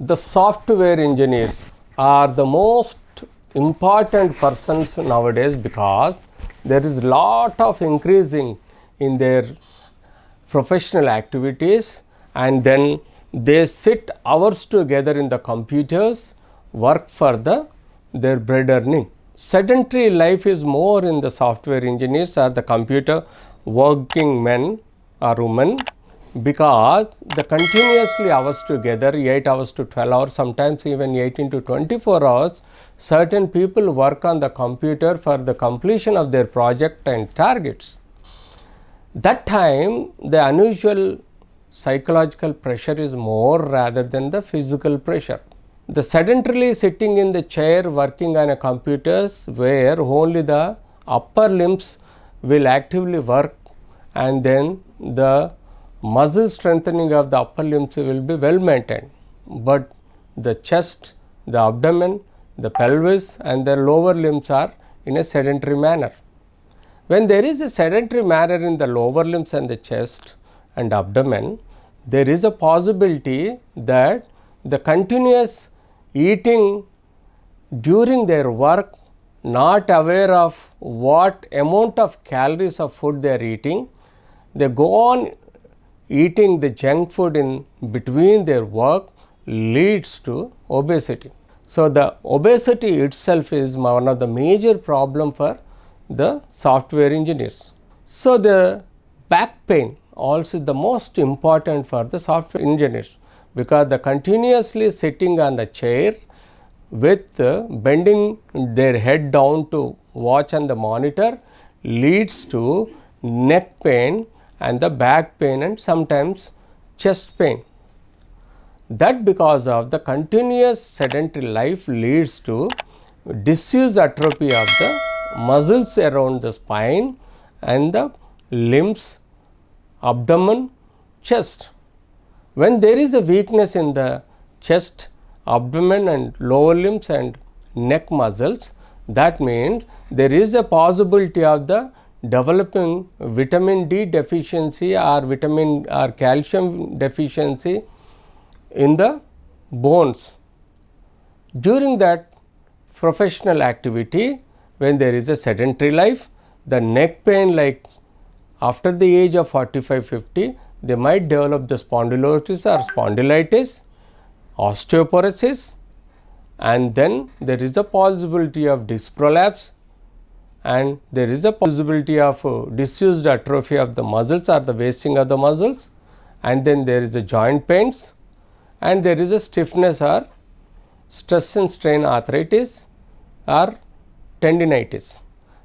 The software engineers are the most important persons nowadays because there is lot of increasing in their professional activities, and then they sit hours together in the computers, work for their bread earning. Sedentary life is more in the software engineers or the computer working men or women, because the continuously hours together, 8 hours to 12 hours, sometimes even 18 to 24 hours, certain people work on the computer for the completion of their project and targets. That time the unusual psychological pressure is more rather than the physical pressure. The sedentarily sitting in the chair working on a computers where only the upper limbs will actively work, and then the muscle strengthening of the upper limbs will be well maintained, but the chest, the abdomen, the pelvis and the lower limbs are in a sedentary manner. When there is a sedentary manner in the lower limbs and the chest and abdomen, there is a possibility that the continuous eating during their work, not aware of what amount of calories of food they are eating, they go on eating the junk food in between their work, leads to obesity. So, the obesity itself is one of the major problem for the software engineers. So, the back pain also is the most important for the software engineers, because the continuously sitting on the chair with bending their head down to watch on the monitor leads to neck pain and the back pain and sometimes chest pain. That because of the continuous sedentary life leads to disuse atrophy of the muscles around the spine and the limbs, abdomen, chest. When there is a weakness in the chest, abdomen and lower limbs and neck muscles, that means there is a possibility of the developing vitamin D deficiency or vitamin or calcium deficiency in the bones. During that professional activity, when there is a sedentary life, the neck pain, like after the age of 45-50, they might develop the spondylosis or spondylitis, osteoporosis, and then there is a possibility of disc prolapse, and there is a possibility of disused atrophy of the muscles or the wasting of the muscles, and then there is a joint pains, and there is a stiffness or stress and strain arthritis or tendinitis.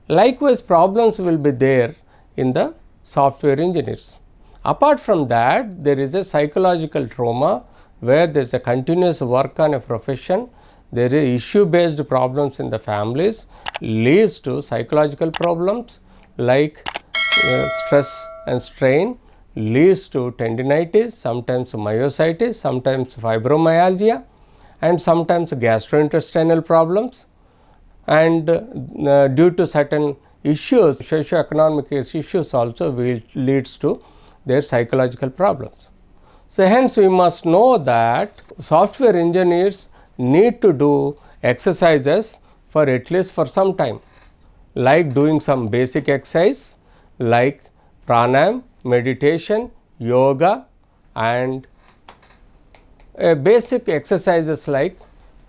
Likewise, problems will be there in the software engineers. Apart from that, there is a psychological trauma where there is a continuous work on a profession, there is issue based problems in the families, leads to psychological problems like stress and strain, leads to tendinitis, sometimes myositis, sometimes fibromyalgia, and sometimes gastrointestinal problems, and due to certain issues, socio-economic issues also will leads to their psychological problems. So, hence we must know that software engineers need to do exercises for at least for some time, like doing some basic exercise like pranayam, meditation, yoga, and basic exercises like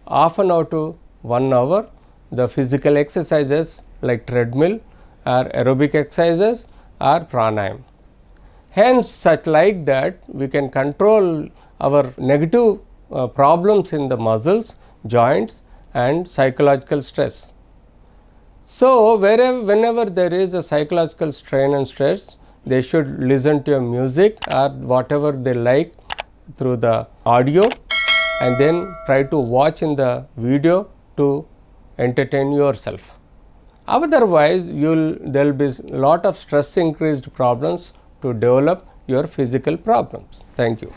half an hour to 1 hour, the physical exercises like treadmill or aerobic exercises or pranayam. Hence, such like that we can control our negative problems in the muscles, joints and psychological stress. So, whenever there is a psychological strain and stress, they should listen to a music or whatever they like through the audio, and then try to watch in the video to entertain yourself. Otherwise, there will be lot of stress increased problems to develop your physical problems. Thank you.